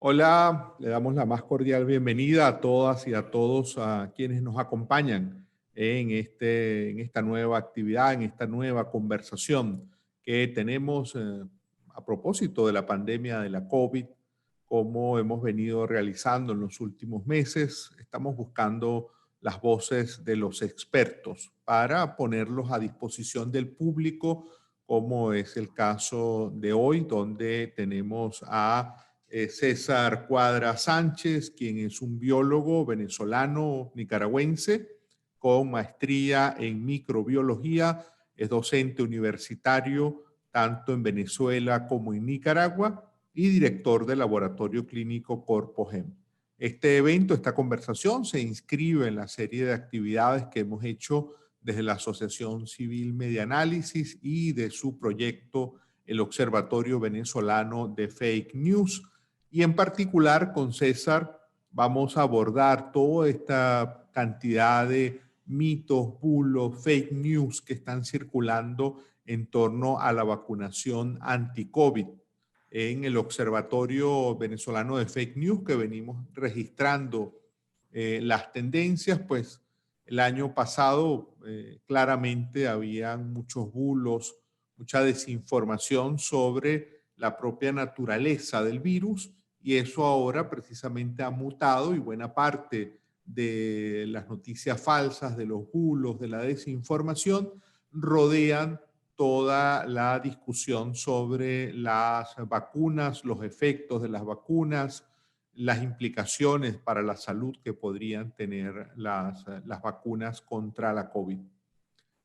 Hola, le damos la más cordial bienvenida a todas y a todos a quienes nos acompañan en esta nueva actividad, en esta nueva conversación que tenemos a propósito de la pandemia de la COVID, como hemos venido realizando en los últimos meses. Estamos buscando las voces de los expertos para ponerlos a disposición del público, como es el caso de hoy, donde tenemos a César Cuadra Sánchez, quien es un biólogo venezolano nicaragüense con maestría en microbiología, es docente universitario tanto en Venezuela como en Nicaragua y director del laboratorio clínico Corpogem. Este evento, esta conversación, se inscribe en la serie de actividades que hemos hecho desde la Asociación Civil Medianálisis y de su proyecto, el Observatorio Venezolano de Fake News. Y en particular con César vamos a abordar toda esta cantidad de mitos, bulos, fake news que están circulando en torno a la vacunación anti-COVID. En el Observatorio Venezolano de Fake News que venimos registrando las tendencias, pues el año pasado claramente habían muchos bulos, mucha desinformación sobre la propia naturaleza del virus, y eso ahora precisamente ha mutado y buena parte de las noticias falsas, de los bulos, de la desinformación, rodean toda la discusión sobre las vacunas, los efectos de las vacunas, las implicaciones para la salud que podrían tener las vacunas contra la COVID.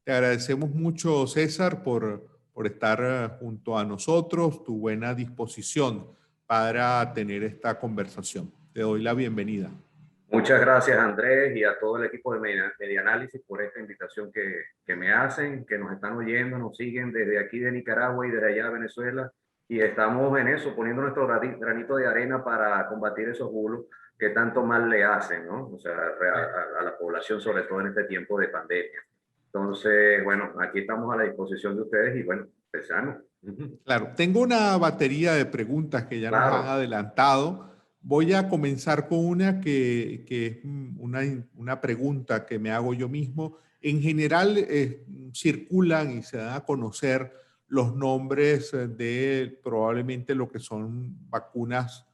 Te agradecemos mucho, César, por estar junto a nosotros, tu buena disposición para tener esta conversación. Te doy la bienvenida. Muchas gracias, Andrés, y a todo el equipo de Medianálisis por esta invitación que me hacen, que nos están oyendo, nos siguen desde aquí de Nicaragua y desde allá de Venezuela. Y estamos en eso, poniendo nuestro granito de arena para combatir esos bulos que tanto mal le hacen, ¿no? O sea, a la población, sobre todo en este tiempo de pandemia. Entonces, bueno, aquí estamos a la disposición de ustedes y bueno, empezamos. Claro, tengo una batería de preguntas que ya nos han Claro. adelantado. Voy a comenzar con una que es una pregunta que me hago yo mismo. En general, circulan y se dan a conocer los nombres de probablemente lo que son vacunas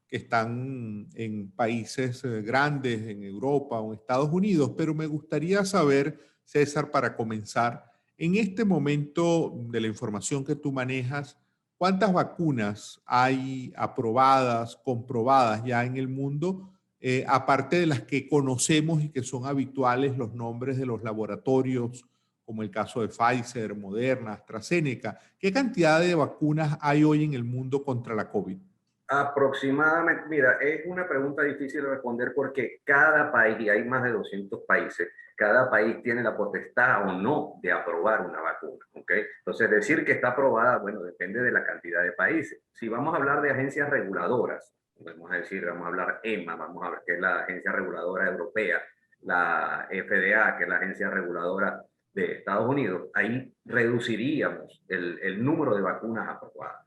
que están en países grandes, en Europa o en Estados Unidos, pero me gustaría saber, César, para comenzar, en este momento de la información que tú manejas, ¿cuántas vacunas hay aprobadas, comprobadas ya en el mundo, aparte de las que conocemos y que son habituales los nombres de los laboratorios, como el caso de Pfizer, Moderna, AstraZeneca? ¿Qué cantidad de vacunas hay hoy en el mundo contra la COVID? Aproximadamente, mira, es una pregunta difícil de responder porque cada país, y hay más de 200 países, cada país tiene la potestad o no de aprobar una vacuna, ¿ok? Entonces, decir que está aprobada, bueno, depende de la cantidad de países. Si vamos a hablar de agencias reguladoras, vamos a decir, vamos a hablar EMA, vamos a ver que es la Agencia Reguladora Europea, la FDA, que es la Agencia Reguladora de Estados Unidos, ahí reduciríamos el número de vacunas aprobadas.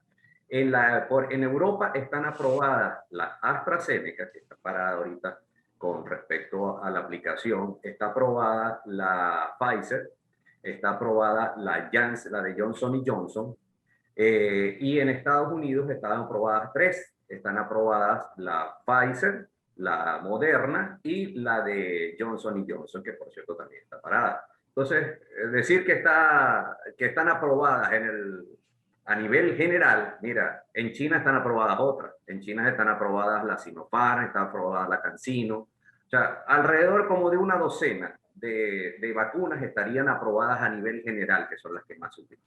En Europa están aprobadas la AstraZeneca, que está parada ahorita con respecto a la aplicación, está aprobada la Pfizer, está aprobada la de Johnson Johnson, y en Estados Unidos están aprobadas tres, están aprobadas la Pfizer, la Moderna y la de Johnson Johnson, que por cierto también está parada. Entonces, decir que están aprobadas a nivel general, mira, en China están aprobadas otras. En China están aprobadas la Sinopharm, está aprobada la CanSino. O sea, alrededor como de una docena de vacunas estarían aprobadas a nivel general, que son las que más se utilizan.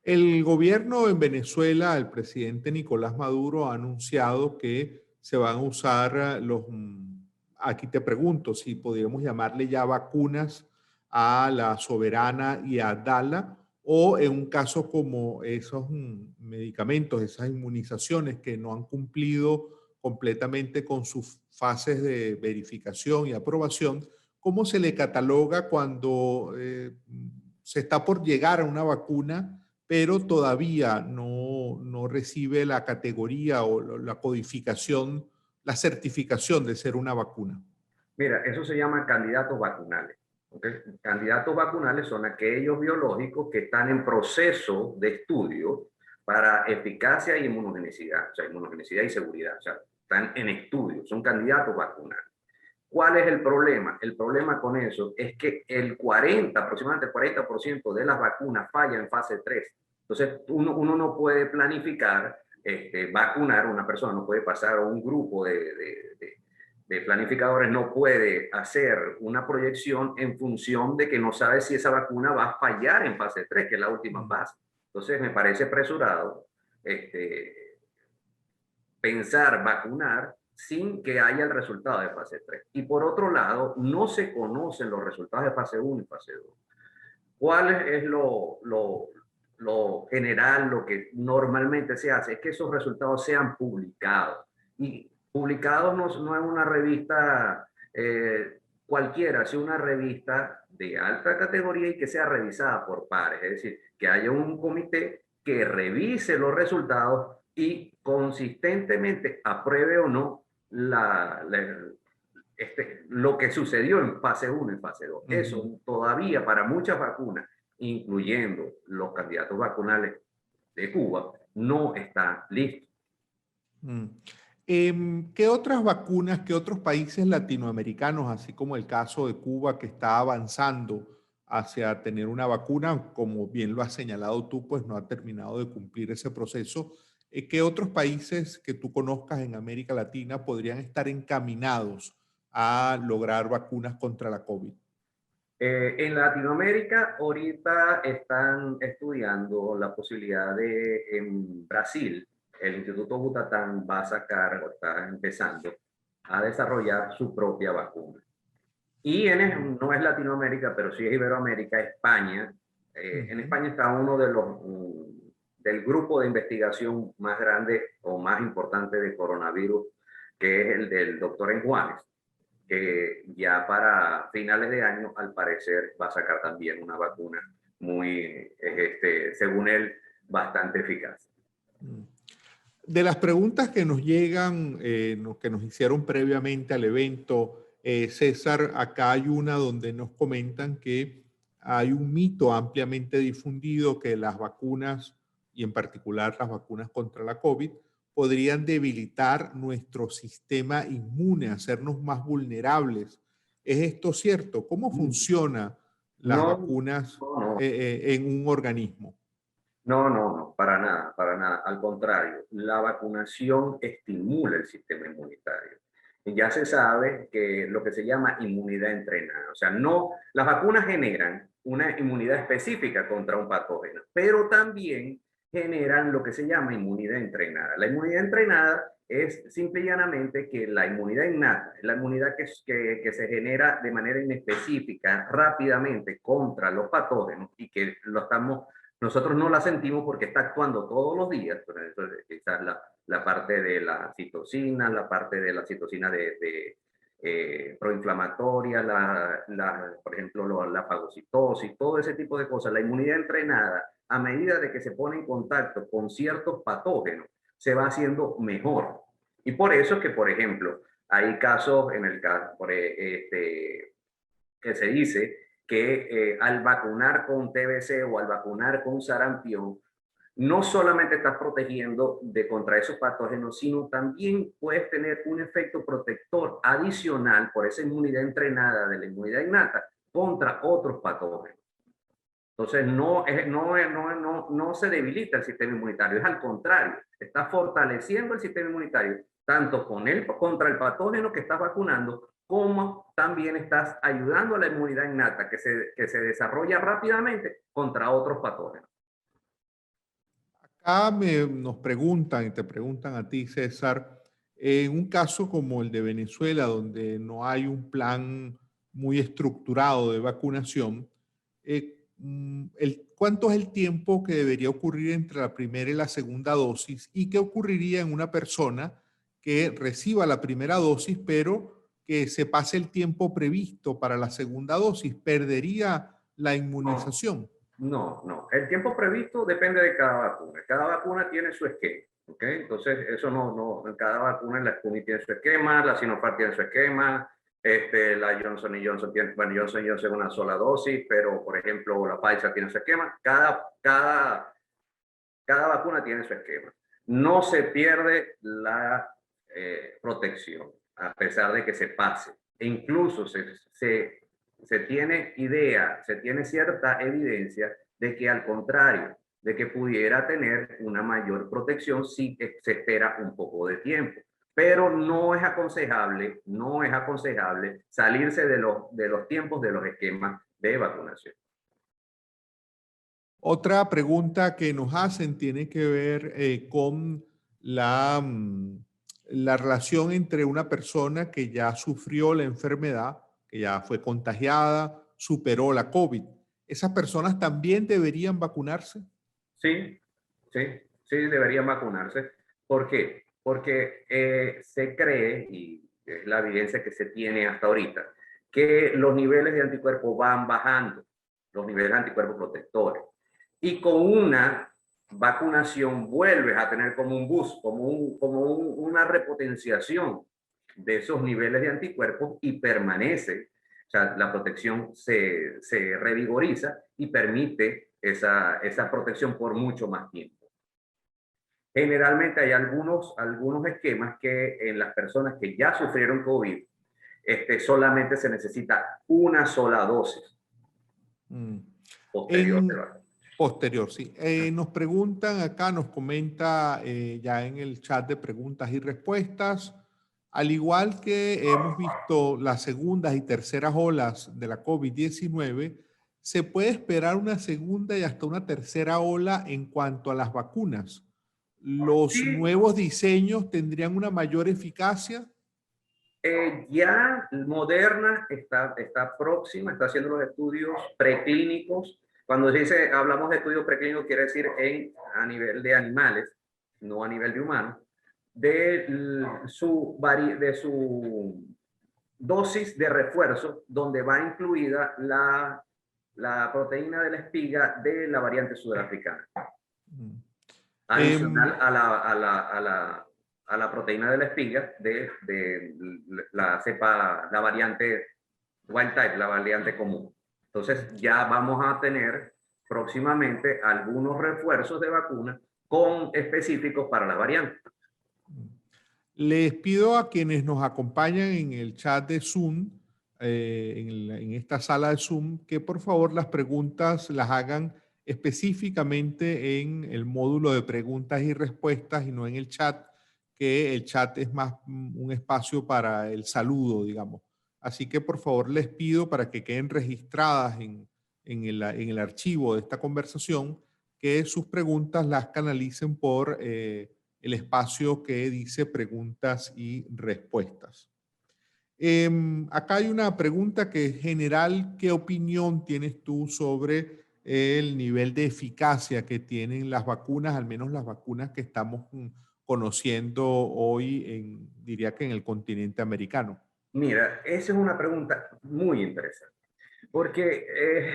El gobierno en Venezuela, el presidente Nicolás Maduro, ha anunciado que se van a usar aquí te pregunto si podríamos llamarle ya vacunas a la Soberana y a Dala, o en un caso como esos medicamentos, esas inmunizaciones que no han cumplido completamente con sus fases de verificación y aprobación, ¿cómo se le cataloga cuando se está por llegar a una vacuna, pero todavía no no recibe la categoría o la codificación, la certificación de ser una vacuna? Mira, eso se llama candidatos vacunales. ¿Okay? Candidatos vacunales son aquellos biológicos que están en proceso de estudio para eficacia y inmunogenicidad, o sea, inmunogenicidad y seguridad, o sea, están en estudio, son candidatos vacunales. ¿Cuál es el problema? El problema con eso es que aproximadamente el 40% de las vacunas falla en fase 3. Entonces, uno no puede planificar vacunar a una persona, no puede pasar a un grupo de planificadores, no puede hacer una proyección en función de que no sabe si esa vacuna va a fallar en fase 3, que es la última fase. Entonces, me parece apresurado pensar vacunar sin que haya el resultado de fase 3. Y por otro lado, no se conocen los resultados de fase 1 y fase 2. ¿Cuál es lo general, lo que normalmente se hace? Es que esos resultados sean publicados. Y publicados no es una revista cualquiera, sino una revista de alta categoría y que sea revisada por pares. Es decir, que haya un comité que revise los resultados y consistentemente apruebe o no lo que sucedió en fase 1 y fase 2. Eso todavía para muchas vacunas, incluyendo los candidatos vacunales de Cuba, no está listo. ¿Qué otras vacunas, qué otros países latinoamericanos, así como el caso de Cuba, que está avanzando hacia tener una vacuna, como bien lo has señalado tú, pues no ha terminado de cumplir ese proceso? ¿Qué otros países que tú conozcas en América Latina podrían estar encaminados a lograr vacunas contra la COVID? En Latinoamérica ahorita están estudiando la posibilidad de, en Brasil, el Instituto Butantan va a sacar, o está empezando a desarrollar su propia vacuna. Y no es Latinoamérica, pero sí es Iberoamérica, España. En España está uno de del grupo de investigación más grande o más importante de coronavirus, que es el del doctor Enjuanes, que ya para finales de año, al parecer, va a sacar también una vacuna muy, según él, bastante eficaz. De las preguntas que nos llegan, que nos hicieron previamente al evento, César, acá hay una donde nos comentan que hay un mito ampliamente difundido que las vacunas, y en particular las vacunas contra la COVID, podrían debilitar nuestro sistema inmune, hacernos más vulnerables. ¿Es esto cierto? ¿Cómo funcionan las vacunas en un organismo? No, para nada, para nada. Al contrario, la vacunación estimula el sistema inmunitario. Y ya se sabe que lo que se llama inmunidad entrenada, o sea, las vacunas generan una inmunidad específica contra un patógeno, pero también generan lo que se llama inmunidad entrenada. La inmunidad entrenada es simple y llanamente que la inmunidad innata, la inmunidad que se genera de manera inespecífica, rápidamente contra los patógenos y que nosotros no la sentimos porque está actuando todos los días. Entonces, quizás la parte de la citocina, la parte de la citocina proinflamatoria, por ejemplo, la fagocitosis, todo ese tipo de cosas. La inmunidad entrenada, a medida de que se pone en contacto con ciertos patógenos, se va haciendo mejor. Y por eso es que, por ejemplo, hay casos que se dice que al vacunar con TBC o al vacunar con sarampión, no solamente estás protegiendo contra esos patógenos, sino también puedes tener un efecto protector adicional por esa inmunidad entrenada de la inmunidad innata contra otros patógenos. Entonces, no se debilita el sistema inmunitario, es al contrario, está fortaleciendo el sistema inmunitario, tanto contra el patógeno que estás vacunando, como también estás ayudando a la inmunidad innata que se desarrolla rápidamente contra otros patógenos. Acá nos preguntan y te preguntan a ti, César, en un caso como el de Venezuela, donde no hay un plan muy estructurado de vacunación, ¿cuánto es el tiempo que debería ocurrir entre la primera y la segunda dosis? ¿Y qué ocurriría en una persona que reciba la primera dosis, pero que se pase el tiempo previsto para la segunda dosis? ¿Perdería la inmunización? No, no. El tiempo previsto depende de cada vacuna. Cada vacuna tiene su esquema. ¿Ok? Entonces, eso no, cada vacuna, la Sputnik tiene su esquema, la Sinopharm tiene su esquema, la Johnson Johnson tiene, bueno, Johnson Johnson una sola dosis, pero por ejemplo la Pfizer tiene su esquema. Cada vacuna tiene su esquema. No se pierde la protección, a pesar de que se pase. E incluso se tiene idea, se tiene cierta evidencia de que al contrario, de que pudiera tener una mayor protección si se espera un poco de tiempo. Pero no es aconsejable salirse de los tiempos de los esquemas de vacunación. Otra pregunta que nos hacen tiene que ver con la relación entre una persona que ya sufrió la enfermedad, que ya fue contagiada, superó la COVID. ¿Esas personas también deberían vacunarse? Sí, sí, sí, deberían vacunarse. ¿Por qué? Porque se cree, y es la evidencia que se tiene hasta ahorita, que los niveles de anticuerpos van bajando, los niveles de anticuerpos protectores. Y con una vacunación vuelves a tener como un boost, una repotenciación de esos niveles de anticuerpos y permanece. O sea, la protección se revigoriza y permite esa protección por mucho más tiempo. Generalmente hay algunos esquemas que en las personas que ya sufrieron COVID, solamente se necesita una sola dosis posterior de la. Posterior, sí. Nos preguntan acá, nos comenta ya en el chat de preguntas y respuestas, al igual que hemos visto las segundas y terceras olas de la COVID-19, ¿se puede esperar una segunda y hasta una tercera ola en cuanto a las vacunas? ¿Los Sí, nuevos diseños tendrían una mayor eficacia? ya Moderna está próxima, está haciendo los estudios preclínicos. Cuando hablamos de estudios preclínicos, quiere decir a nivel de animales, no a nivel de humanos, de su dosis de refuerzo, donde va incluida la proteína de la espiga de la variante sudafricana. Adicional a la proteína de la espiga de la cepa, la variante wild type, la variante común. Entonces ya vamos a tener próximamente algunos refuerzos de vacuna específicos para la variante. Les pido a quienes nos acompañan en el chat de Zoom, en esta sala de Zoom, que por favor las preguntas las hagan específicamente en el módulo de preguntas y respuestas y no en el chat, que el chat es más un espacio para el saludo, digamos. Así que por favor les pido para que queden registradas en el archivo de esta conversación, que sus preguntas las canalicen por el espacio que dice preguntas y respuestas. Acá hay una pregunta que es general. ¿Qué opinión tienes tú sobre el nivel de eficacia que tienen las vacunas, al menos las vacunas que estamos conociendo hoy, diría que en el continente americano? Mira, esa es una pregunta muy interesante, porque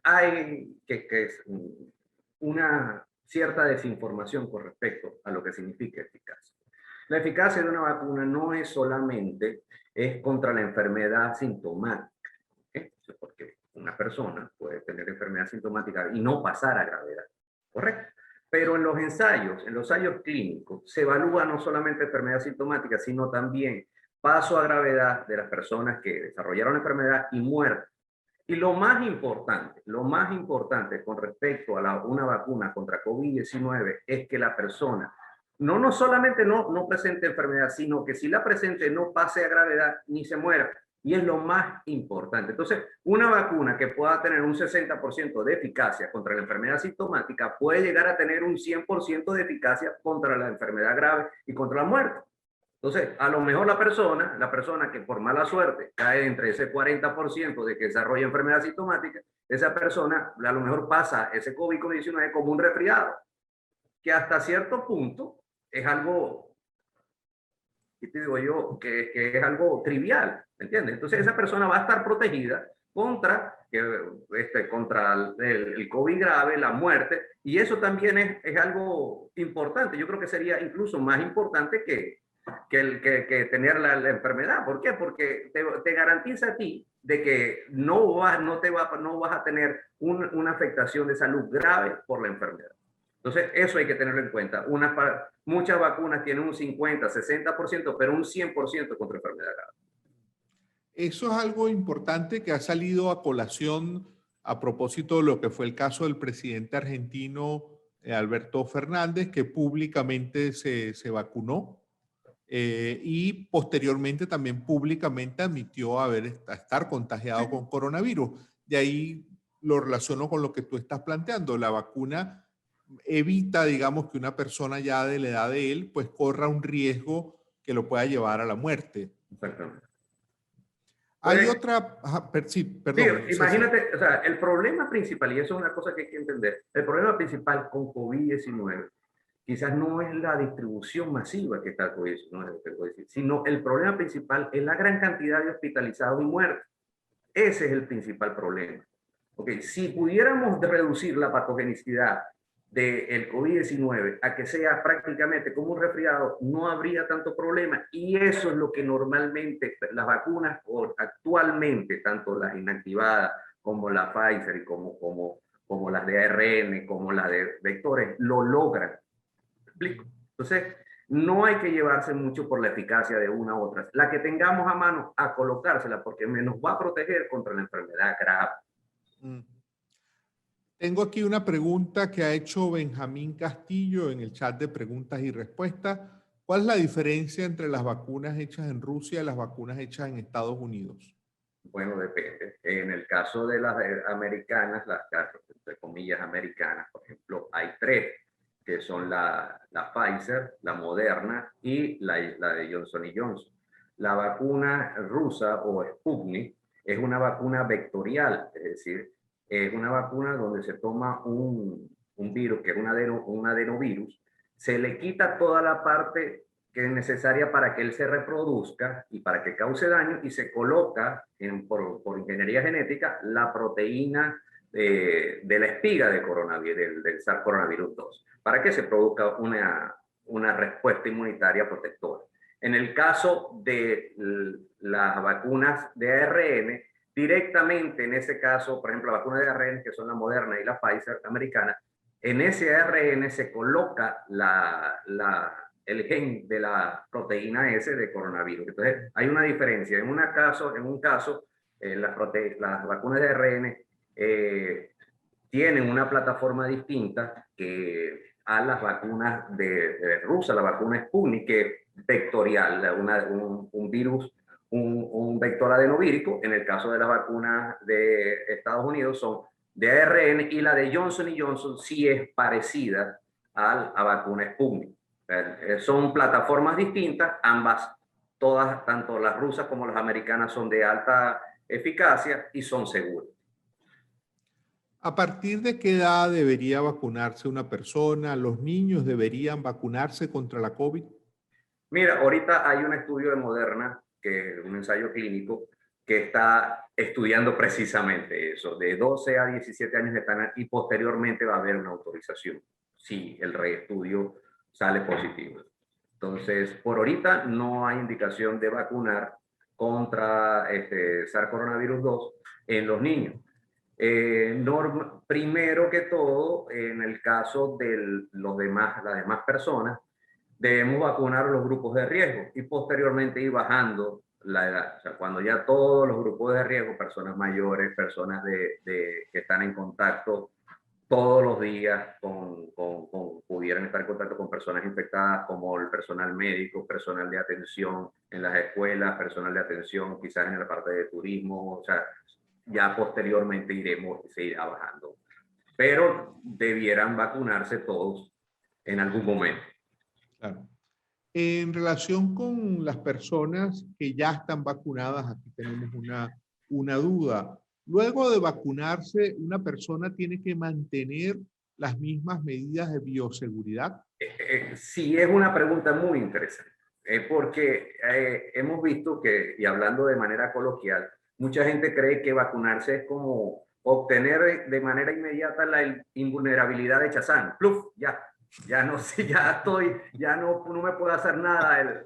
hay que es una cierta desinformación con respecto a lo que significa eficacia. La eficacia de una vacuna no es solamente contra la enfermedad sintomática, ¿okay? Porque una persona puede tener enfermedad sintomática y no pasar a gravedad, ¿correcto? Pero en los ensayos clínicos, se evalúa no solamente enfermedad sintomática, sino también paso a gravedad de las personas que desarrollaron la enfermedad y muerte. Y lo más importante con respecto a una vacuna contra COVID-19 es que la persona no solamente no presente enfermedad, sino que si la presente no pase a gravedad ni se muera. Y es lo más importante. Entonces, una vacuna que pueda tener un 60% de eficacia contra la enfermedad sintomática puede llegar a tener un 100% de eficacia contra la enfermedad grave y contra la muerte. Entonces, a lo mejor la persona que por mala suerte cae entre ese 40% de que desarrolla enfermedad sintomática, esa persona a lo mejor pasa ese COVID-19 como un resfriado, que hasta cierto punto es algo, ¿qué te digo yo? Que es algo trivial, ¿entiendes? Entonces esa persona va a estar protegida contra contra el COVID grave, la muerte, y eso también es algo importante. Yo creo que sería incluso más importante que tener la enfermedad. ¿Por qué? Porque te garantiza a ti de que no vas a tener una afectación de salud grave por la enfermedad. Entonces, eso hay que tenerlo en cuenta. Muchas vacunas tienen un 50, 60%, pero un 100% contra enfermedad grave. Eso es algo importante que ha salido a colación a propósito de lo que fue el caso del presidente argentino Alberto Fernández, que públicamente se vacunó y posteriormente también públicamente admitió estar contagiado con coronavirus. De ahí lo relaciono con lo que tú estás planteando. La vacuna evita, digamos, que una persona ya de la edad de él, pues corra un riesgo que lo pueda llevar a la muerte. Exactamente. Hay otra, sí, perdón. Sí, imagínate, o sea, el problema principal, y eso es una cosa que hay que entender, el problema principal con COVID-19 quizás no es la distribución masiva que está el COVID-19, sino el problema principal es la gran cantidad de hospitalizados y muertos. Ese es el principal problema. Okay. Si pudiéramos reducir la patogenicidad del COVID-19 a que sea prácticamente como un resfriado, no habría tanto problema. Y eso es lo que normalmente las vacunas actualmente, tanto las inactivadas como la Pfizer y como las de ARN, como las de vectores, lo logran. ¿Me explico? Entonces, no hay que llevarse mucho por la eficacia de una u otra. La que tengamos a mano, a colocársela, porque nos va a proteger contra la enfermedad grave. Tengo aquí una pregunta que ha hecho Benjamín Castillo en el chat de preguntas y respuestas. ¿Cuál es la diferencia entre las vacunas hechas en Rusia y las vacunas hechas en Estados Unidos? Bueno, depende. En el caso de las americanas, las entre comillas americanas, por ejemplo, hay tres, que son la Pfizer, la Moderna y la de Johnson Johnson. La vacuna rusa o Sputnik es una vacuna vectorial, es decir, es una vacuna donde se toma un virus, que es un adenovirus, se le quita toda la parte que es necesaria para que él se reproduzca y para que cause daño, y se coloca por ingeniería genética la proteína de la espiga de coronavirus, del SARS-CoV-2, para que se produzca una respuesta inmunitaria protectora. En el caso de las vacunas de ARN, directamente en ese caso, por ejemplo, la vacuna de ARN, que son la Moderna y la Pfizer americana, en ese ARN se coloca el gen de la proteína S de coronavirus. Entonces, hay una diferencia. En un caso, las vacunas de ARN tienen una plataforma distinta que a las vacunas de Rusia, la vacuna Sputnik, que es vectorial, un virus, un vector adenovírico. En el caso de las vacunas de Estados Unidos son de ARN, y la de Johnson Johnson sí es parecida a la vacuna Sputnik. Son plataformas distintas, ambas, todas, tanto las rusas como las americanas, son de alta eficacia y son seguras. ¿A partir de qué edad debería vacunarse una persona? ¿Los niños deberían vacunarse contra la COVID? Mira, ahorita hay un estudio de Moderna, que es un ensayo clínico, que está estudiando precisamente eso. De 12 a 17 años están, y posteriormente va a haber una autorización si el reestudio sale positivo. Entonces, por ahorita no hay indicación de vacunar contra SARS-CoV-2 en los niños. Primero que todo, en el caso de las demás personas, debemos vacunar a los grupos de riesgo y posteriormente ir bajando la edad. O sea, cuando ya todos los grupos de riesgo, personas mayores, personas que están en contacto todos los días pudieran estar en contacto con personas infectadas, como el personal médico, personal de atención en las escuelas, personal de atención quizás en la parte de turismo. O sea, ya posteriormente se irá bajando. Pero debieran vacunarse todos en algún momento. Claro. En relación con las personas que ya están vacunadas, aquí tenemos una duda. Luego de vacunarse, ¿una persona tiene que mantener las mismas medidas de bioseguridad? Sí, es una pregunta muy interesante, porque hemos visto que, y hablando de manera coloquial, mucha gente cree que vacunarse es como obtener de manera inmediata la invulnerabilidad de Chazán. ¡Pluf! Ya no sé, ya no me puede hacer nada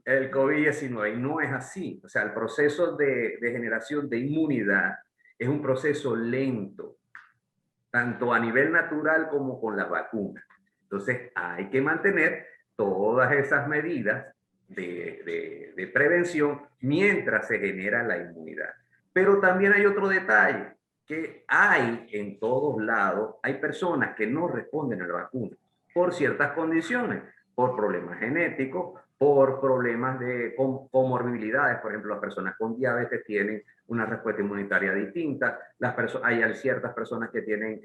el COVID-19. Y no es así. O sea, el proceso de generación de inmunidad es un proceso lento, tanto a nivel natural como con las vacunas. Entonces, hay que mantener todas esas medidas de prevención mientras se genera la inmunidad. Pero también hay otro detalle, que hay en todos lados, hay personas que no responden a la vacuna por ciertas condiciones, por problemas genéticos, por problemas de comorbilidades. Por ejemplo, las personas con diabetes tienen una respuesta inmunitaria distinta. Hay ciertas personas que tienen,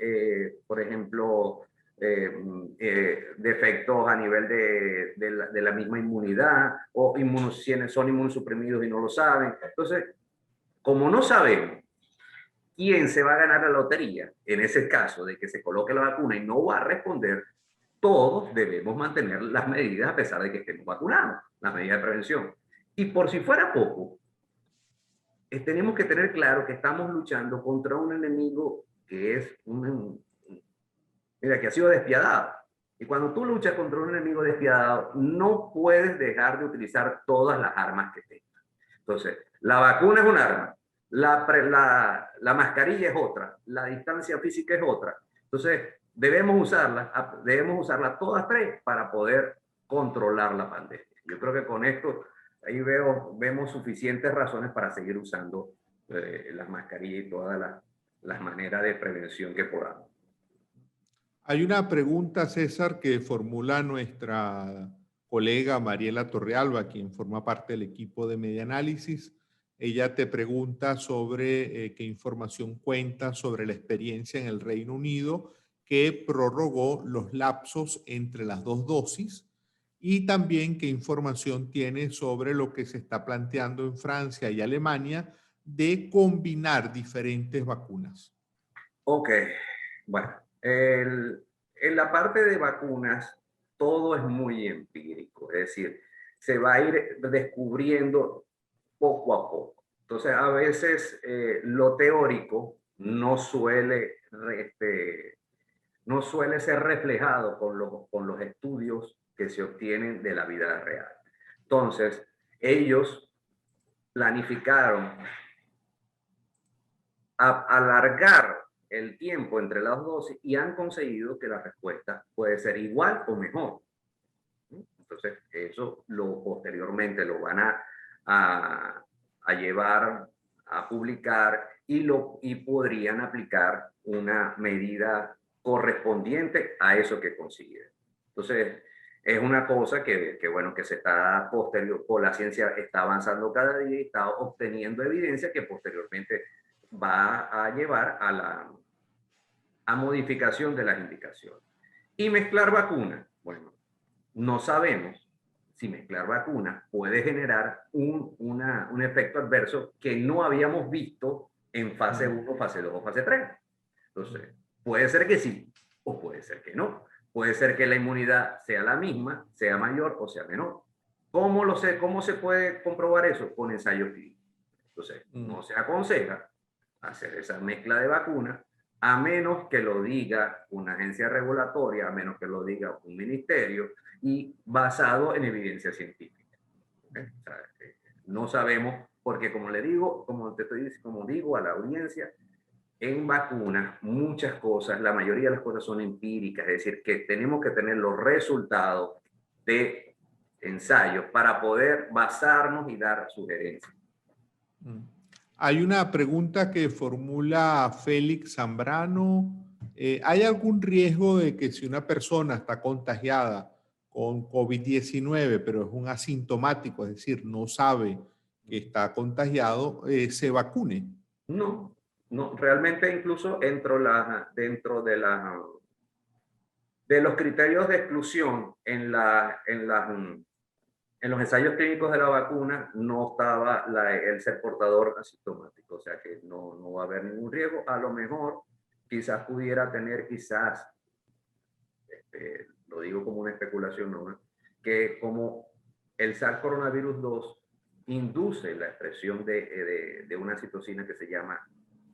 por ejemplo, defectos a nivel de la misma inmunidad, o son inmunosuprimidos y no lo saben. Entonces, como no sabemos quién se va a ganar la lotería, en ese caso de que se coloque la vacuna y no va a responder, todos debemos mantener las medidas a pesar de que estemos vacunados, las medidas de prevención. Y por si fuera poco, tenemos que tener claro que estamos luchando contra un enemigo que es mira, que ha sido despiadado. Y cuando tú luchas contra un enemigo despiadado, no puedes dejar de utilizar todas las armas que tengas. Entonces, la vacuna es un arma, la mascarilla es otra, la distancia física es otra. Entonces, debemos usarlas todas tres para poder controlar la pandemia. Yo creo que con esto ahí vemos suficientes razones para seguir usando las mascarillas y todas las maneras de prevención que podamos. Hay una pregunta, César, que formula nuestra colega Mariela Torrealba, quien forma parte del equipo de Medianálisis. Ella te pregunta sobre qué información cuenta sobre la experiencia en el Reino Unido que prorrogó los lapsos entre las dos dosis y también qué información tiene sobre lo que se está planteando en Francia y Alemania de combinar diferentes vacunas. Ok, bueno, en la parte de vacunas todo es muy empírico, es decir, se va a ir descubriendo poco a poco. Entonces, a veces lo teórico no suele ser reflejado con los estudios que se obtienen de la vida real. Entonces, ellos planificaron alargar el tiempo entre las dosis y han conseguido que la respuesta puede ser igual o mejor. Entonces, eso posteriormente lo van a llevar a publicar y podrían aplicar una medida correspondiente a eso que consiguen. Entonces, es una cosa bueno, que se está la ciencia está avanzando cada día y está obteniendo evidencia que posteriormente va a llevar a modificación de las indicaciones. Y mezclar vacunas, bueno, no sabemos si mezclar vacunas puede generar un efecto adverso que no habíamos visto en fase 1, fase 2 o fase 3. Entonces, puede ser que sí o puede ser que no. Puede ser que la inmunidad sea la misma, sea mayor o sea menor. ¿Cómo lo sé? ¿Cómo se puede comprobar eso? Con ensayos clínicos. Entonces, no se aconseja hacer esa mezcla de vacunas a menos que lo diga una agencia regulatoria, a menos que lo diga un ministerio y basado en evidencia científica. ¿Okay? O sea, no sabemos, porque como le digo, como digo a la audiencia, en vacunas muchas cosas, la mayoría de las cosas son empíricas, es decir, que tenemos que tener los resultados de ensayos para poder basarnos y dar sugerencias. Hay una pregunta que formula Félix Zambrano. ¿Hay algún riesgo de que si una persona está contagiada con COVID-19, pero es un asintomático, es decir, no sabe que está contagiado, se vacune? No, no, realmente incluso dentro de los criterios de exclusión en los ensayos clínicos de la vacuna no estaba el ser portador asintomático, o sea que no va a haber ningún riesgo. A lo mejor quizás pudiera tener, lo digo como una especulación, ¿no? Que como el SARS coronavirus 2 induce la expresión de una citocina que se llama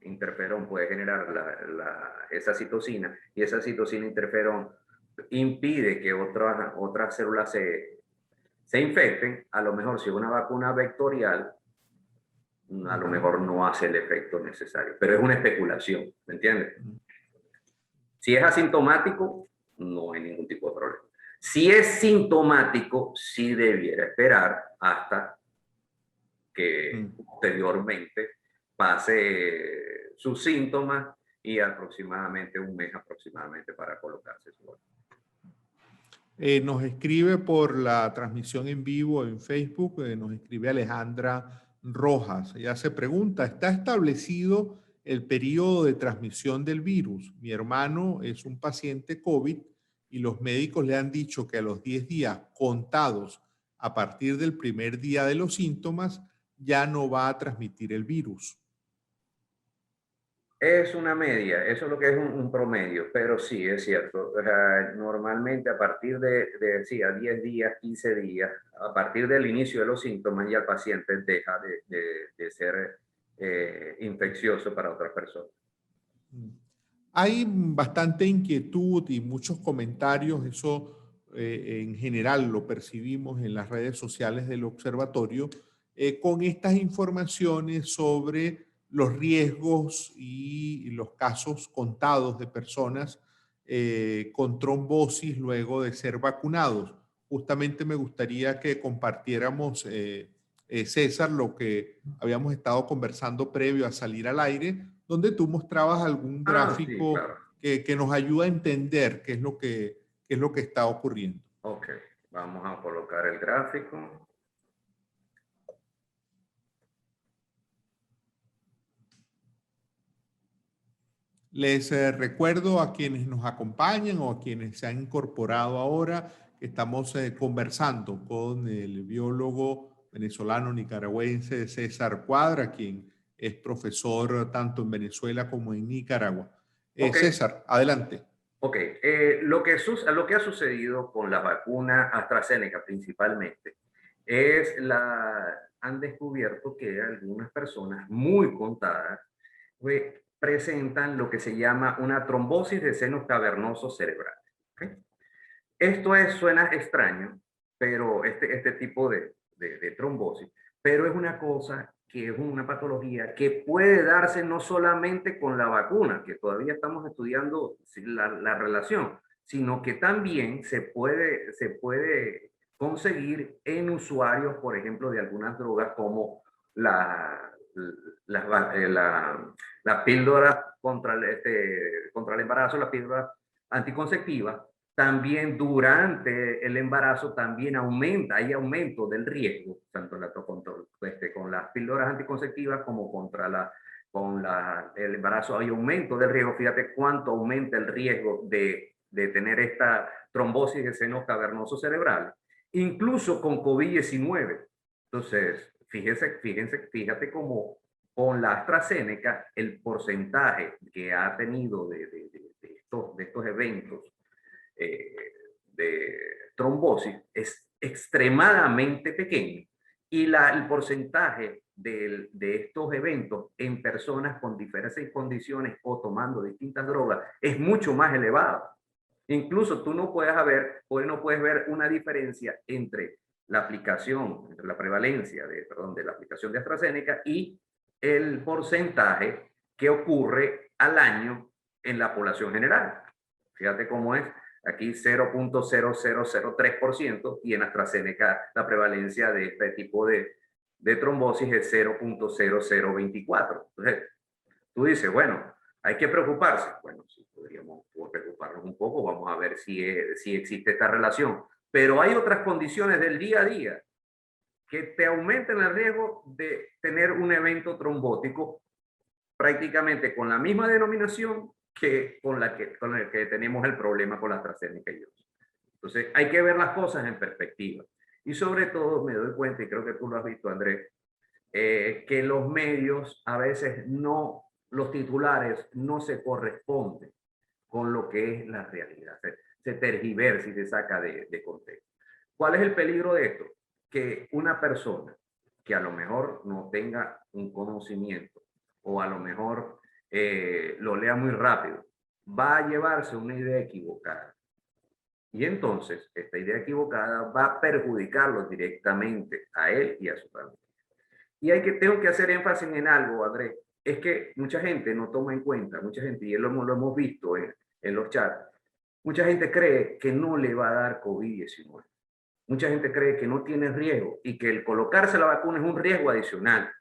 interferón, puede generar esa citocina, y esa citocina interferón impide que otras células se infecten. A lo mejor si es una vacuna vectorial, a lo mejor no hace el efecto necesario, pero es una especulación, ¿me entiendes? Si es asintomático, no hay ningún tipo de problema. Si es sintomático, sí debiera esperar hasta que posteriormente pase sus síntomas y aproximadamente un mes aproximadamente para colocarse su vacuna. Nos escribe por la transmisión en vivo en Facebook, nos escribe Alejandra Rojas. Ella se pregunta, ¿está establecido el periodo de transmisión del virus? Mi hermano es un paciente COVID y los médicos le han dicho que a los 10 días contados a partir del primer día de los síntomas ya no va a transmitir el virus. Es una media, eso es lo que es un promedio, pero sí, es cierto. O sea, normalmente a partir sí, a 10 días, 15 días, a partir del inicio de los síntomas, ya el paciente deja de ser infeccioso para otras personas. Hay bastante inquietud y muchos comentarios, eso en general lo percibimos en las redes sociales del observatorio, con estas informaciones sobre los riesgos y los casos contados de personas con trombosis luego de ser vacunados. Justamente me gustaría que compartiéramos, César, lo que habíamos estado conversando previo a salir al aire, donde tú mostrabas algún Sí, gráfico claro. que nos ayuda a entender qué es lo que está ocurriendo. Ok, vamos a colocar el gráfico. Les recuerdo a quienes nos acompañan o a quienes se han incorporado ahora que estamos conversando con el biólogo venezolano nicaragüense César Cuadra, quien es profesor tanto en Venezuela como en Nicaragua. Okay. César, adelante. Ok, lo que ha sucedido con la vacuna AstraZeneca principalmente han descubierto que algunas personas muy contadas presentan lo que se llama una trombosis de senos cavernosos cerebrales. ¿Okay? Esto suena extraño, pero este tipo de trombosis, pero es una cosa que es una patología que puede darse no solamente con la vacuna, que todavía estamos estudiando la relación, sino que también se puede conseguir en usuarios, por ejemplo, de algunas drogas como la píldora contra el embarazo, la píldora anticonceptiva. También durante el embarazo también hay aumento del riesgo, tanto con las píldoras anticonceptivas como con el embarazo hay aumento del riesgo. Fíjate cuánto aumenta el riesgo de tener esta trombosis de senos cavernosos cerebrales, incluso con COVID-19. Entonces, fíjate cómo con la AstraZeneca el porcentaje que ha tenido de estos eventos de trombosis es extremadamente pequeño y el porcentaje de estos eventos en personas con diferentes condiciones o tomando distintas drogas es mucho más elevado. Incluso tú no puedes ver una diferencia entre la aplicación, entre la prevalencia de la aplicación de AstraZeneca y el porcentaje que ocurre al año en la población general. Fíjate cómo es. Aquí 0.0003% y en AstraZeneca la prevalencia de este tipo de trombosis es 0.0024. Entonces, tú dices, bueno, hay que preocuparse. Bueno, sí, podríamos preocuparnos un poco, vamos a ver si existe esta relación. Pero hay otras condiciones del día a día que te aumentan el riesgo de tener un evento trombótico prácticamente con la misma denominación que con el que tenemos el problema con la AstraZeneca y otros. Entonces, hay que ver las cosas en perspectiva. Y sobre todo, me doy cuenta, y creo que tú lo has visto, Andrés, que los medios a veces los titulares no se corresponden con lo que es la realidad. Se tergiversa y se saca de contexto. ¿Cuál es el peligro de esto? Que una persona que a lo mejor no tenga un conocimiento o a lo mejor lo lea muy rápido, va a llevarse una idea equivocada. Y entonces, esta idea equivocada va a perjudicarlo directamente a él y a su familia. Y tengo que hacer énfasis en algo, Andrés, es que mucha gente no toma en cuenta, mucha gente, y lo hemos visto en los chats, mucha gente cree que no le va a dar COVID-19. Mucha gente cree que no tiene riesgo y que el colocarse la vacuna es un riesgo adicional.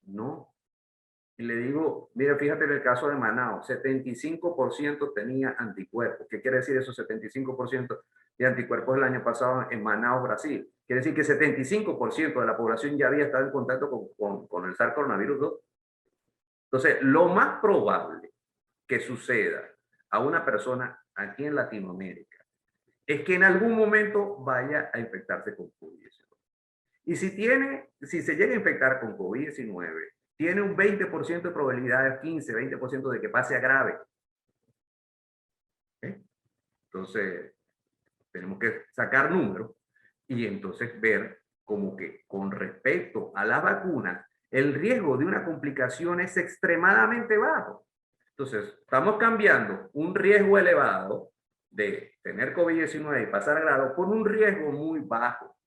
No. Y le digo, mira, fíjate en el caso de Manaus, 75% tenía anticuerpos. ¿Qué quiere decir eso, 75% de anticuerpos el año pasado en Manaus, Brasil? Quiere decir que 75% de la población ya había estado en contacto con el SARS-CoV-2. Entonces, lo más probable que suceda a una persona aquí en Latinoamérica es que en algún momento vaya a infectarse con COVID-19. Y si se llega a infectar con COVID-19, tiene un 20% de probabilidad, 15, 20% de que pase a grave. ¿Okay? Entonces, tenemos que sacar números y entonces ver como que con respecto a las vacunas, el riesgo de una complicación es extremadamente bajo. Entonces, estamos cambiando un riesgo elevado de tener COVID-19 y pasar a grado por un riesgo muy bajo.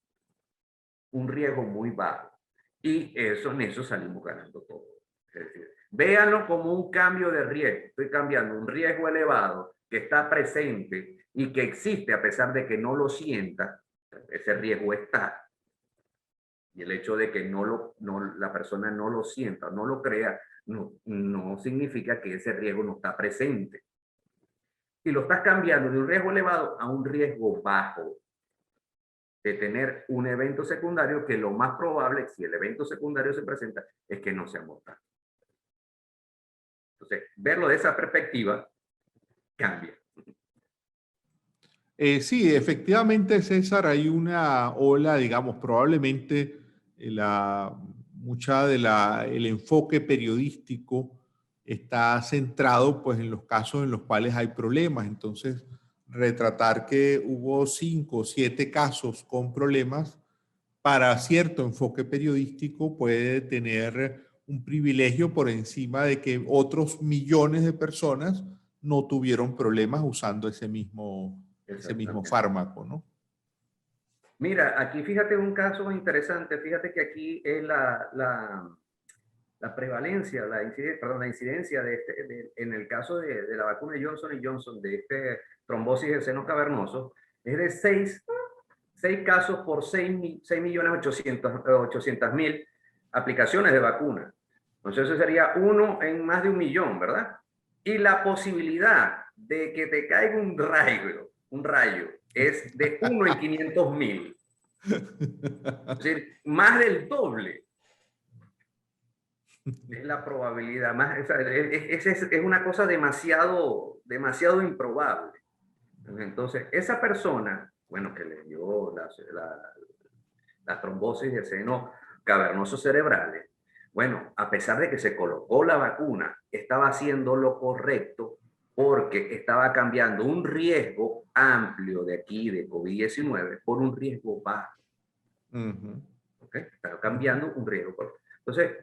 Un riesgo muy bajo. Y en eso salimos ganando todo. Es decir, véanlo como un cambio de riesgo. Estoy cambiando un riesgo elevado que está presente y que existe a pesar de que no lo sienta. Ese riesgo está. Y el hecho de que la persona no lo sienta, no lo crea, no significa que ese riesgo no está presente. Y lo estás cambiando de un riesgo elevado a un riesgo bajo de tener un evento secundario que lo más probable, si el evento secundario se presenta, es que no sea mortal. Entonces, verlo de esa perspectiva cambia. Sí, efectivamente, César, hay una ola, digamos, probablemente el enfoque periodístico está centrado pues en los casos en los cuales hay problemas. Entonces, retratar que hubo 5 o 7 casos con problemas para cierto enfoque periodístico puede tener un privilegio por encima de que otros millones de personas no tuvieron problemas usando ese mismo fármaco, ¿no? Mira, aquí fíjate un caso interesante. Fíjate que aquí es la prevalencia, la incidencia en el caso de la vacuna de Johnson Johnson, de trombosis de seno cavernoso, es de 6 casos por 6.800.000 aplicaciones de vacuna. Entonces eso sería 1 en más de 1 millón, ¿verdad? Y la posibilidad de que te caiga un rayo es de 1 en 500.000. Es decir, más del doble. Es la probabilidad. Es una cosa demasiado improbable. Entonces, esa persona, bueno, que le dio la trombosis de seno cavernoso cerebrales, bueno, a pesar de que se colocó la vacuna, estaba haciendo lo correcto porque estaba cambiando un riesgo amplio de aquí, de COVID-19, por un riesgo bajo. ¿Okay? Estaba cambiando un riesgo. Entonces,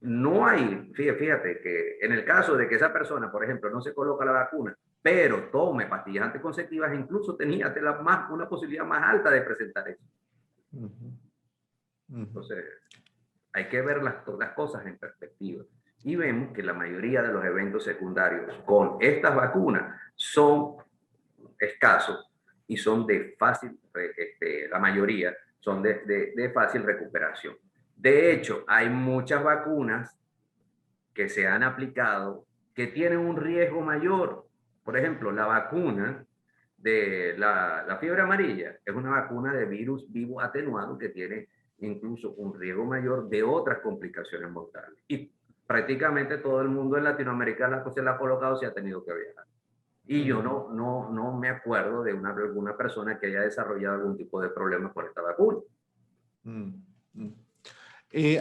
no hay, fíjate que en el caso de que esa persona, por ejemplo, no se coloca la vacuna, pero tome pastillas anticonceptivas, incluso tenía una posibilidad más alta de presentar eso. Entonces, hay que ver las cosas en perspectiva. Y vemos que la mayoría de los eventos secundarios con estas vacunas son escasos y son de fácil, la mayoría son de fácil recuperación. De hecho, hay muchas vacunas que se han aplicado que tienen un riesgo mayor. Por ejemplo, la vacuna de la fiebre amarilla es una vacuna de virus vivo atenuado que tiene incluso un riesgo mayor de otras complicaciones mortales. Y prácticamente todo el mundo en Latinoamérica se la ha colocado, se ha tenido que viajar. Y yo no me acuerdo de alguna persona que haya desarrollado algún tipo de problema por esta vacuna.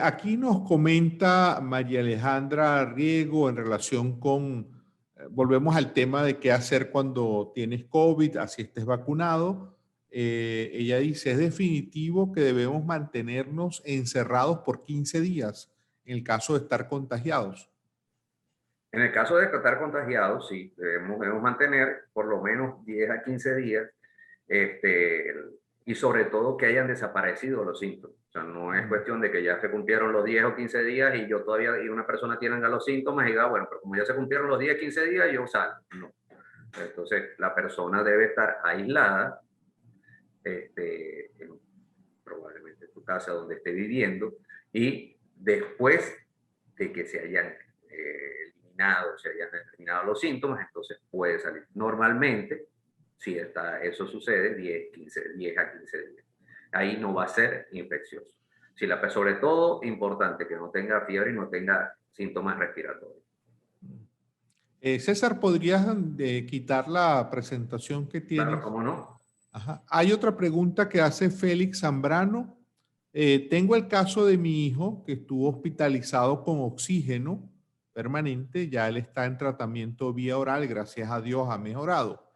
Aquí nos comenta María Alejandra Riego en relación con, volvemos al tema de qué hacer cuando tienes COVID, así estés vacunado. ella dice, es definitivo que debemos mantenernos encerrados por 15 días en el caso de estar contagiados. En el caso de estar contagiados, sí, debemos mantener por lo menos 10 a 15 días, este, y sobre todo que hayan desaparecido los síntomas. O sea, no es cuestión de que ya se cumplieron los 10 o 15 días y yo todavía, y una persona tiene los síntomas y diga, bueno, pero como ya se cumplieron los 10, 15 días, yo salgo. No. Entonces, la persona debe estar aislada, probablemente en tu casa donde esté viviendo, y después de que se hayan eliminado, se hayan eliminado los síntomas, entonces puede salir. Normalmente, si eso sucede, 10 a 15 días. Ahí no va a ser infeccioso. Sobre todo, importante que no tenga fiebre y no tenga síntomas respiratorios. César, ¿podrías quitar la presentación que tienes? Claro, ¿cómo no? Ajá. Hay otra pregunta que hace Félix Zambrano. Tengo el caso de mi hijo que estuvo hospitalizado con oxígeno permanente. Ya él está en tratamiento vía oral. Gracias a Dios ha mejorado.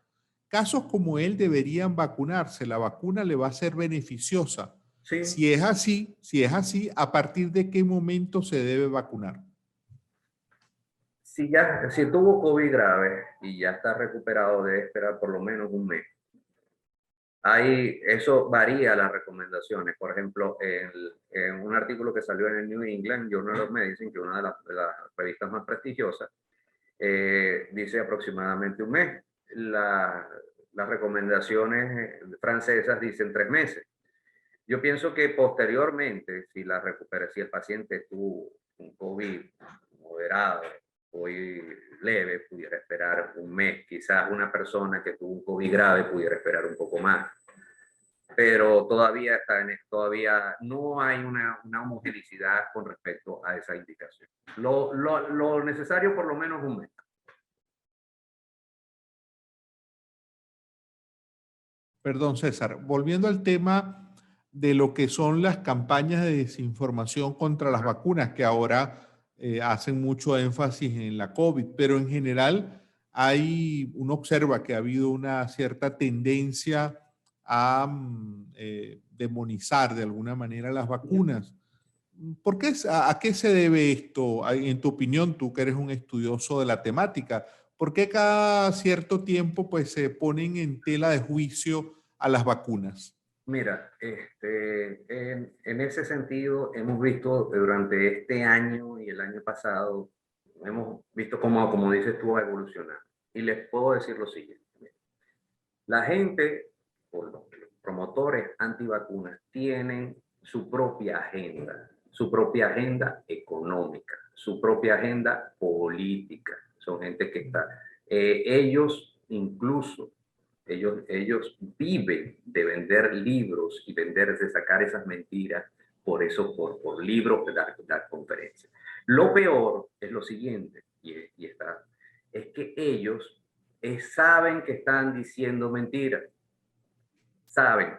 Casos como él deberían vacunarse. La vacuna le va a ser beneficiosa. Sí. Si es así, ¿a partir de qué momento se debe vacunar? Si tuvo COVID grave y ya está recuperado, debe esperar por lo menos un mes. Eso varía las recomendaciones. Por ejemplo, en un artículo que salió en el New England Journal of Medicine, que es una de las revistas más prestigiosas, dice aproximadamente un mes. Las recomendaciones francesas dicen 3 meses. Yo pienso que posteriormente, si el paciente tuvo un COVID moderado o leve, pudiera esperar un mes. Quizás una persona que tuvo un COVID grave pudiera esperar un poco más. Pero todavía no hay una homogeneidad con respecto a esa indicación. Lo necesario por lo menos un mes. Perdón, César, volviendo al tema de lo que son las campañas de desinformación contra las vacunas, que ahora hacen mucho énfasis en la COVID, pero en general uno observa que ha habido una cierta tendencia a demonizar de alguna manera las vacunas. ¿Por qué, a qué se debe esto? En tu opinión, tú que eres un estudioso de la temática, ¿por qué cada cierto tiempo pues, se ponen en tela de juicio a las vacunas? Mira, en ese sentido hemos visto durante este año y el año pasado, hemos visto cómo, como dices tú, va a evolucionar. Y les puedo decir lo siguiente. La gente, o los promotores antivacunas, tienen su propia agenda económica, su propia agenda política. Son gente que está, ellos incluso, ellos viven de vender libros y de sacar esas mentiras, por eso, por libros, de dar conferencias. Lo peor es lo siguiente, es que ellos saben que están diciendo mentiras.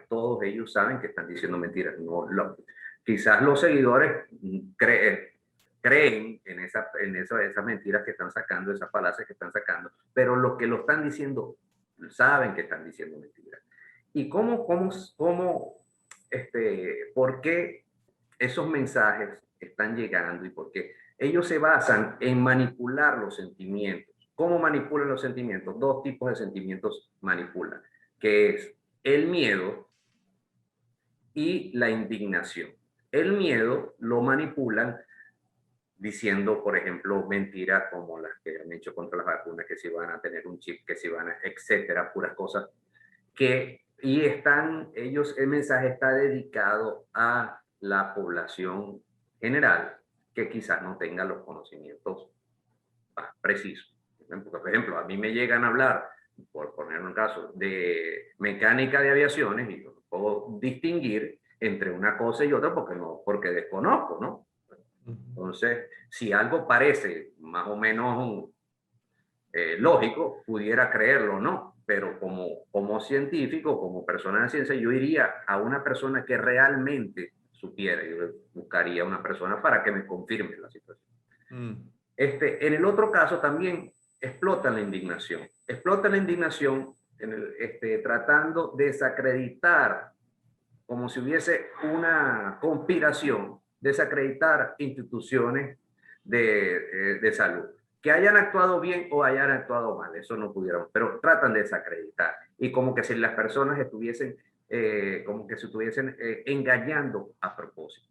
Todos ellos saben que están diciendo mentiras. Quizás los seguidores creen en esas mentiras que están sacando, esas falacias que están sacando, pero los que lo están diciendo saben que están diciendo mentiras. ¿Y por qué esos mensajes están llegando y por qué? Ellos se basan en manipular los sentimientos. ¿Cómo manipulan los sentimientos? 2 tipos de sentimientos manipulan, que es el miedo y la indignación. El miedo lo manipulan diciendo, por ejemplo, mentiras como las que han hecho contra las vacunas, que si van a tener un chip, que si van a, etcétera, puras cosas el mensaje está dedicado a la población general que quizás no tenga los conocimientos precisos. Por ejemplo, a mí me llegan a hablar, por poner un caso, de mecánica de aviaciones y yo no puedo distinguir entre una cosa y otra porque desconozco, ¿no? Entonces, si algo parece más o menos lógico, pudiera creerlo, ¿no? Pero como científico, como persona de ciencia, yo iría a una persona que realmente supiera. Yo buscaría una persona para que me confirme la situación. En el otro caso también explota la indignación. Explota la indignación tratando de desacreditar, como si hubiese una conspiración, desacreditar instituciones de salud. Que hayan actuado bien o hayan actuado mal, eso no pudieron, pero tratan de desacreditar. Y como que si las personas estuviesen, como que se estuviesen engañando a propósito.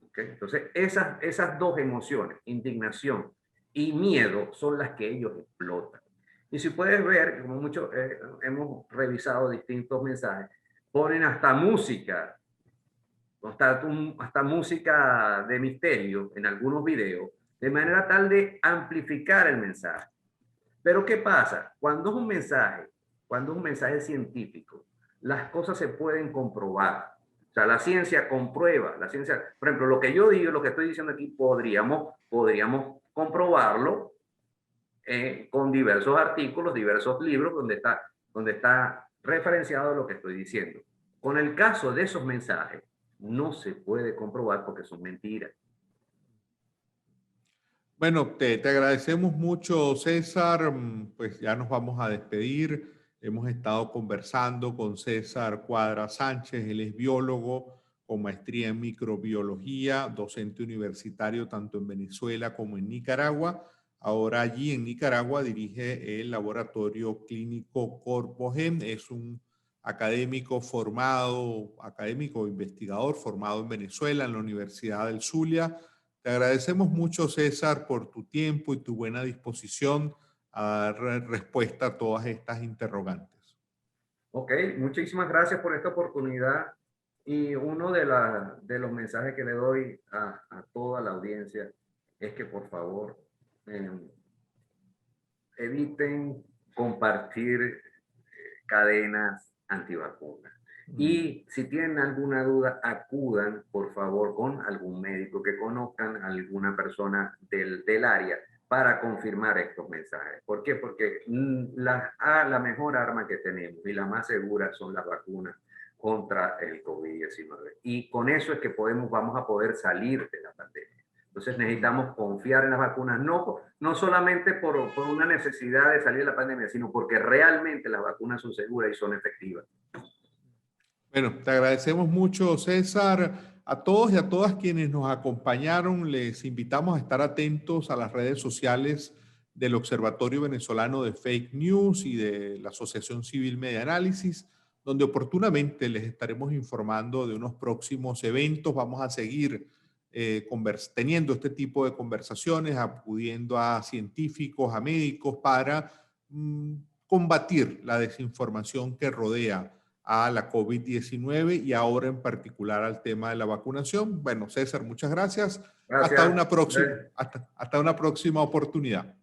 ¿Okay? Entonces, esas dos emociones, indignación y miedo, son las que ellos explotan. Y si puedes ver, como mucho hemos revisado distintos mensajes, ponen hasta música, hasta música de misterio en algunos videos, de manera tal de amplificar el mensaje. Pero ¿qué pasa? Cuando es un mensaje científico, las cosas se pueden comprobar. O sea, la ciencia comprueba, la ciencia, por ejemplo, lo que yo digo, lo que estoy diciendo aquí, podríamos comprobarlo con diversos artículos, diversos libros donde está referenciado lo que estoy diciendo. Con el caso de esos mensajes, no se puede comprobar porque son mentiras. Bueno, te agradecemos mucho, César. Pues ya nos vamos a despedir. Hemos estado conversando con César Cuadra Sánchez. Él es biólogo con maestría en microbiología, docente universitario tanto en Venezuela como en Nicaragua. Ahora allí en Nicaragua dirige el laboratorio clínico Corpogen. Es un académico investigador formado en Venezuela, en la Universidad del Zulia. Te agradecemos mucho, César, por tu tiempo y tu buena disposición a dar respuesta a todas estas interrogantes. Ok, muchísimas gracias por esta oportunidad. Y uno de los mensajes que le doy a toda la audiencia es que por favor eviten compartir cadenas antivacunas. Y si tienen alguna duda, acudan por favor con algún médico que conozcan, alguna persona del área para confirmar estos mensajes. ¿Por qué? Porque la mejor arma que tenemos y la más segura son las vacunas contra el COVID-19. Y con eso es que vamos a poder salir de la pandemia. Entonces necesitamos confiar en las vacunas, no solamente por una necesidad de salir de la pandemia, sino porque realmente las vacunas son seguras y son efectivas. Bueno, te agradecemos mucho, César. A todos y a todas quienes nos acompañaron, les invitamos a estar atentos a las redes sociales del Observatorio Venezolano de Fake News y de la Asociación Civil Media Análisis, donde oportunamente les estaremos informando de unos próximos eventos. Vamos a seguir teniendo este tipo de conversaciones, acudiendo a científicos, a médicos para combatir la desinformación que rodea a la COVID-19 y ahora en particular al tema de la vacunación. Bueno, César, muchas gracias. Gracias. Hasta una próxima oportunidad.